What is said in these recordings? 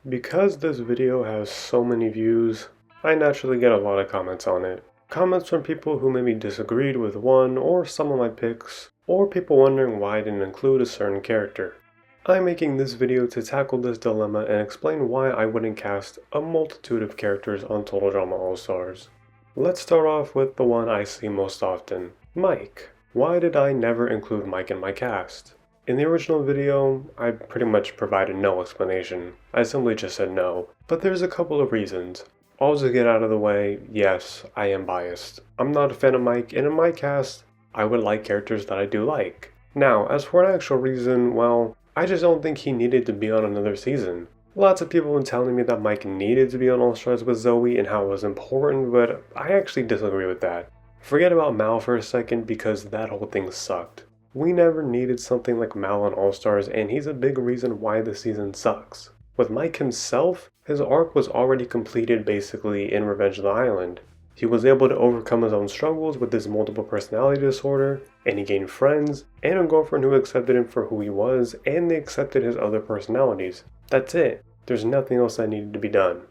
Because this video has so many views, I naturally get a lot of comments on it. Comments from people who maybe disagreed with one or some of my picks, or people wondering why I didn't include a certain character. I'm making this video to tackle this dilemma and explain why I wouldn't cast a multitude of characters on Total Drama All-Stars. Let's start off with the one I see most often, Mike. Why did I never include Mike in my cast? In the original video, I pretty much provided no explanation. I simply just said no, but there's a couple of reasons. I'll just get out of the way, yes, I am biased. I'm not a fan of Mike, and in my cast, I would like characters that I do like. Now, as for an actual reason, well, I just don't think he needed to be on another season. Lots of people have been telling me that Mike needed to be on All Stars with Zoe and how it was important, but I actually disagree with that. Forget about Mal for a second because that whole thing sucked. We never needed something like Mal on All-Stars, and he's a big reason why the season sucks. With Mike himself, his arc was already completed basically in Revenge of the Island. He was able to overcome his own struggles with his multiple personality disorder, and he gained friends, and a girlfriend who accepted him for who he was, and they accepted his other personalities. That's it. There's nothing else that needed to be done.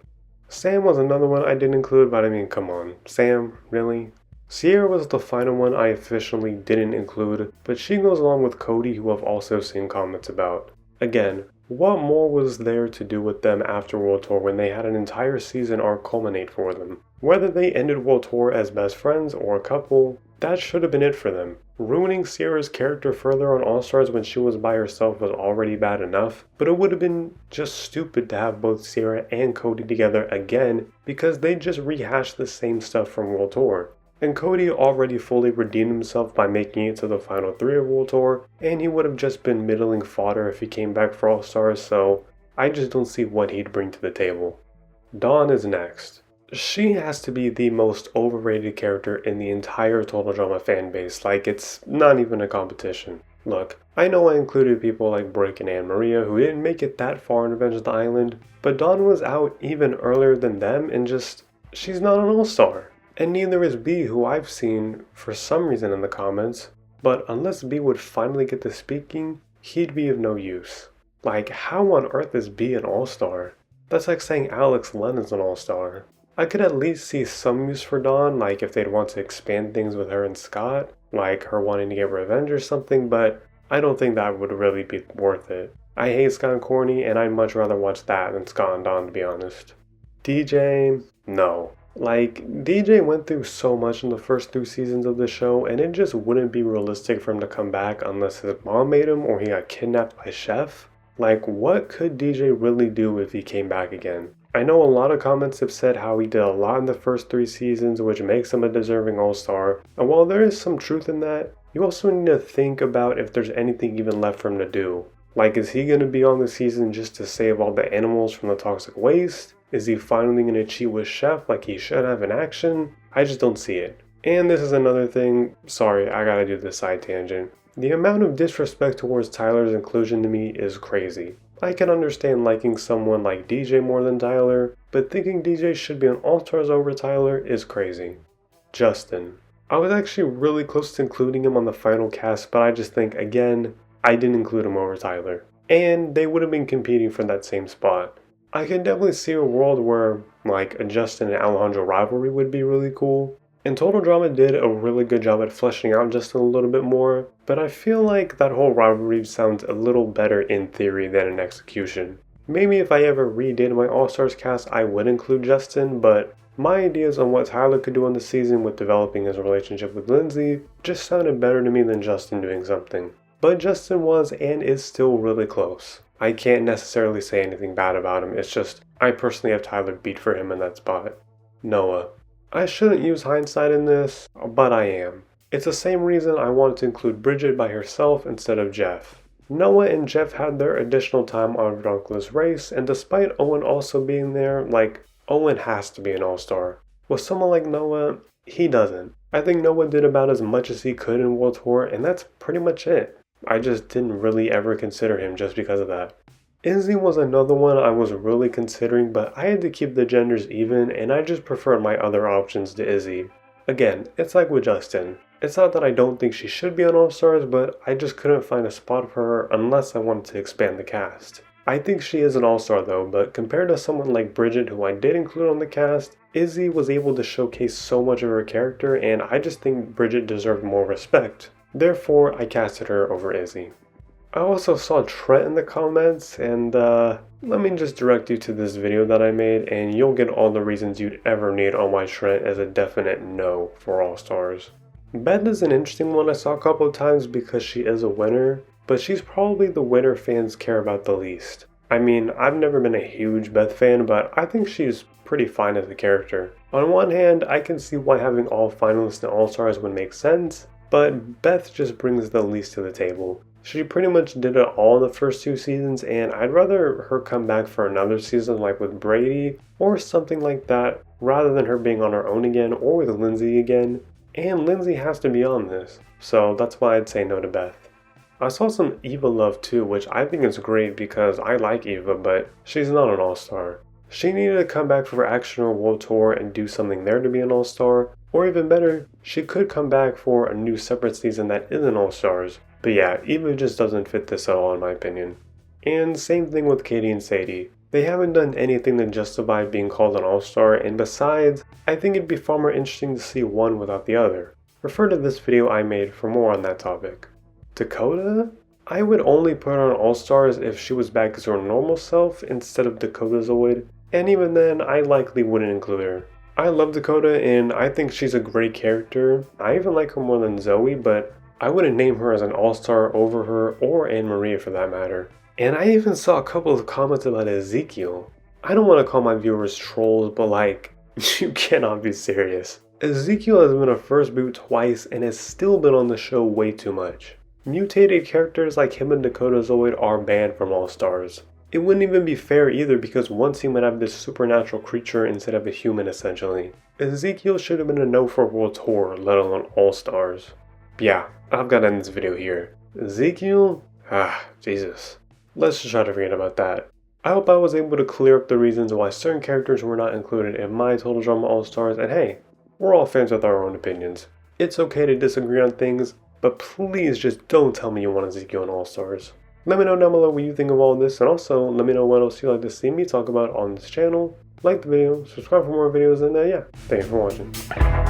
Sam was another one I didn't include, but I mean, come on. Sam, really? Sierra was the final one I officially didn't include, but she goes along with Cody, who I've also seen comments about. Again, what more was there to do with them after World Tour when they had an entire season arc culminate for them? Whether they ended World Tour as best friends or a couple, that should have been it for them. Ruining Sierra's character further on All-Stars when she was by herself was already bad enough, but it would have been just stupid to have both Sierra and Cody together again because they just rehashed the same stuff from World Tour. And Cody already fully redeemed himself by making it to the final 3 of World Tour, and he would have just been middling fodder if he came back for All-Stars, so I just don't see what he'd bring to the table. Dawn is next. She has to be the most overrated character in the entire Total Drama fanbase, like it's not even a competition. Look, I know I included people like Brick and Anne Maria who didn't make it that far in Revenge of the Island, but Dawn was out even earlier than them and she's not an All-Star. And neither is B, who I've seen for some reason in the comments, but unless B would finally get to speaking, he'd be of no use. Like, how on earth is B an All-Star? That's like saying Alex Len is an All-Star. I could at least see some use for Dawn, like if they'd want to expand things with her and Scott, like her wanting to get revenge or something, but I don't think that would really be worth it. I hate Scott and Corny, and I'd much rather watch that than Scott and Dawn, to be honest. DJ, no. Like, DJ went through so much in the first 3 seasons of the show, and it just wouldn't be realistic for him to come back unless his mom made him or he got kidnapped by Chef. Like, what could DJ really do if he came back again? I know a lot of comments have said how he did a lot in the first 3 seasons, which makes him a deserving All-Star, and while there is some truth in that, you also need to think about if there's anything even left for him to do. Like, is he going to be on the season just to save all the animals from the toxic waste? Is he finally going to cheat with Chef like he should have in action? I just don't see it. And this is another thing, sorry, I gotta do this side tangent. The amount of disrespect towards Tyler's inclusion to me is crazy. I can understand liking someone like DJ more than Tyler, but thinking DJ should be on All-Stars over Tyler is crazy. Justin. I was actually really close to including him on the final cast, but I just think, again, I didn't include him over Tyler. And they would have been competing for that same spot. I can definitely see a world where, like, a Justin and Alejandro rivalry would be really cool. And Total Drama did a really good job at fleshing out Justin a little bit more, but I feel like that whole rivalry sounds a little better in theory than in execution. Maybe if I ever redid my All-Stars cast, I would include Justin, but my ideas on what Tyler could do on the season with developing his relationship with Lindsay just sounded better to me than Justin doing something. But Justin was and is still really close. I can't necessarily say anything bad about him, it's just I personally have Tyler beat for him in that spot. Noah. I shouldn't use hindsight in this, but I am. It's the same reason I wanted to include Bridget by herself instead of Jeff. Noah and Jeff had their additional time on Redonkulous Race, and despite Owen also being there, like, Owen has to be an All-Star. With someone like Noah, he doesn't. I think Noah did about as much as he could in World Tour, and that's pretty much it. I just didn't really ever consider him just because of that. Izzy was another one I was really considering, but I had to keep the genders even, and I just preferred my other options to Izzy. Again, it's like with Justin. It's not that I don't think she should be on All Stars, but I just couldn't find a spot for her unless I wanted to expand the cast. I think she is an all-star though, but compared to someone like Bridget, who I did include on the cast, Izzy was able to showcase so much of her character, and I just think Bridget deserved more respect. Therefore, I casted her over Izzy. I also saw Trent in the comments, and let me just direct you to this video that I made, and you'll get all the reasons you'd ever need on why Trent is a definite no for All-Stars. Beth is an interesting one I saw a couple of times because she is a winner, but she's probably the winner fans care about the least. I mean, I've never been a huge Beth fan, but I think she's pretty fine as a character. On one hand, I can see why having all finalists and all-stars would make sense, but Beth just brings the least to the table. She pretty much did it all in the first 2 seasons, and I'd rather her come back for another season like with Brady, or something like that, rather than her being on her own again or with Lindsay again. And Lindsay has to be on this, so that's why I'd say no to Beth. I saw some Eva love too, which I think is great because I like Eva, but she's not an all-star. She needed to come back for Action or World Tour and do something there to be an all-star, or even better, she could come back for a new separate season that isn't all-stars. But yeah, Eva just doesn't fit this at all in my opinion. And same thing with Katie and Sadie. They haven't done anything to justify being called an all-star, and besides, I think it'd be far more interesting to see one without the other. Refer to this video I made for more on that topic. Dakota? I would only put her on All-Stars if she was back as her normal self instead of Dakota Zoid, and even then, I likely wouldn't include her. I love Dakota and I think she's a great character. I even like her more than Zoe, but I wouldn't name her as an all-star over her or Anne Marie for that matter. And I even saw a couple of comments about Ezekiel. I don't want to call my viewers trolls, but like, you cannot be serious. Ezekiel has been a first boot twice and has still been on the show way too much. Mutated characters like him and Dakota Zoid are banned from All-Stars. It wouldn't even be fair either because one team would have this supernatural creature instead of a human essentially. Ezekiel should have been a no for World Tour, let alone All-Stars. Yeah, I've got to end this video here. Ezekiel? Jesus. Let's just try to forget about that. I hope I was able to clear up the reasons why certain characters were not included in my Total Drama All-Stars, and hey, we're all fans with our own opinions. It's okay to disagree on things, but please just don't tell me you want Ezekiel in All-Stars. Let me know down below what you think of all this, and also let me know what else you'd like to see me talk about on this channel. Like the video, subscribe for more videos, and yeah, thank you for watching.